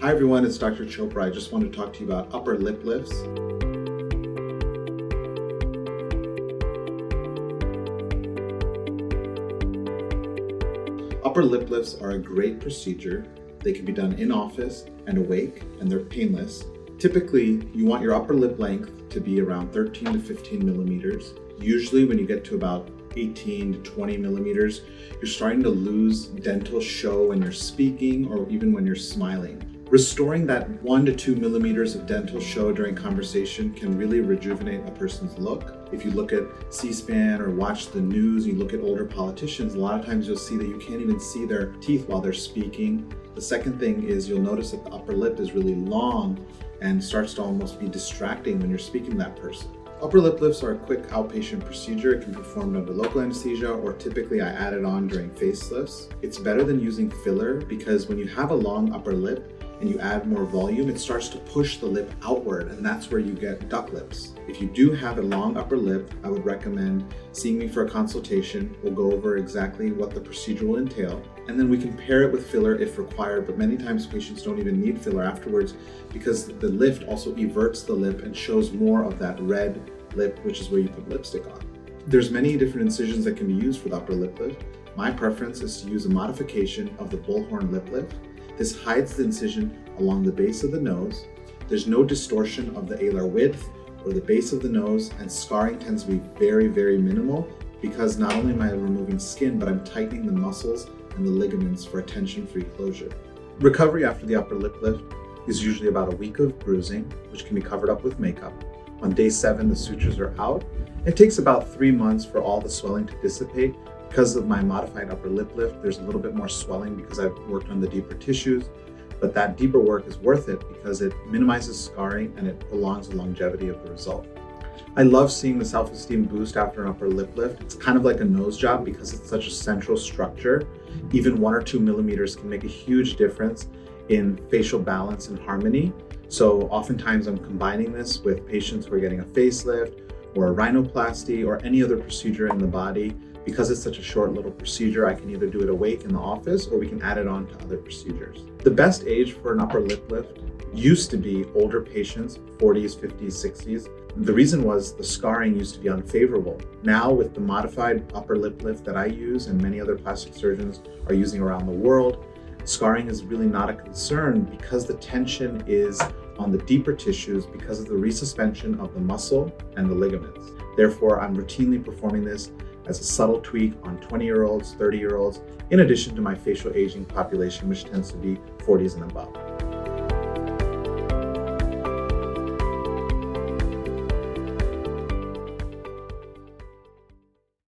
Hi everyone, it's Dr. Chopra. I just want to talk to you about upper lip lifts. Upper lip lifts are a great procedure. They can be done in office and awake, and they're painless. Typically, you want your upper lip length to be around 13 to 15 millimeters. Usually when you get to about 18 to 20 millimeters, you're starting to lose dental show when you're speaking or even when you're smiling. Restoring that 1 to 2 millimeters of dental show during conversation can really rejuvenate a person's look. If you look at C-SPAN or watch the news, you look at older politicians, a lot of times you'll see that you can't even see their teeth while they're speaking. The second thing is you'll notice that the upper lip is really long and starts to almost be distracting when you're speaking to that person. Upper lip lifts are a quick outpatient procedure. It can be performed under local anesthesia, or typically I add it on during facelifts. It's better than using filler because when you have a long upper lip and you add more volume, it starts to push the lip outward, and that's where you get duck lips. If you do have a long upper lip, I would recommend seeing me for a consultation. We'll go over exactly what the procedure will entail, and then we can pair it with filler if required, but many times patients don't even need filler afterwards because the lift also everts the lip and shows more of that red lip, which is where you put lipstick on. There's many different incisions that can be used for the upper lip lift. My preference is to use a modification of the bullhorn lip lift. This hides the incision along the base of the nose. There's no distortion of the alar width or the base of the nose, and scarring tends to be very, very minimal because not only am I removing skin, but I'm tightening the muscles and the ligaments for a tension-free closure. Recovery after the upper lip lift is usually about a week of bruising, which can be covered up with makeup. On day 7, the sutures are out. It takes about 3 months for all the swelling to dissipate. Because of my modified upper lip lift, there's a little bit more swelling because I've worked on the deeper tissues, but that deeper work is worth it because it minimizes scarring and it prolongs the longevity of the result. I love seeing the self-esteem boost after an upper lip lift. It's kind of like a nose job because it's such a central structure. Even 1 or 2 millimeters can make a huge difference in facial balance and harmony. So oftentimes I'm combining this with patients who are getting a facelift or a rhinoplasty or any other procedure in the body. Because it's such a short little procedure, I can either do it awake in the office or we can add it on to other procedures. The best age for an upper lip lift used to be older patients, 40s, 50s, 60s. The reason was the scarring used to be unfavorable. Now with the modified upper lip lift that I use and many other plastic surgeons are using around the world, scarring is really not a concern because the tension is on the deeper tissues because of the resuspension of the muscle and the ligaments. Therefore, I'm routinely performing this as a subtle tweak on 20-year-olds, 30-year-olds, in addition to my facial aging population, which tends to be 40s and above.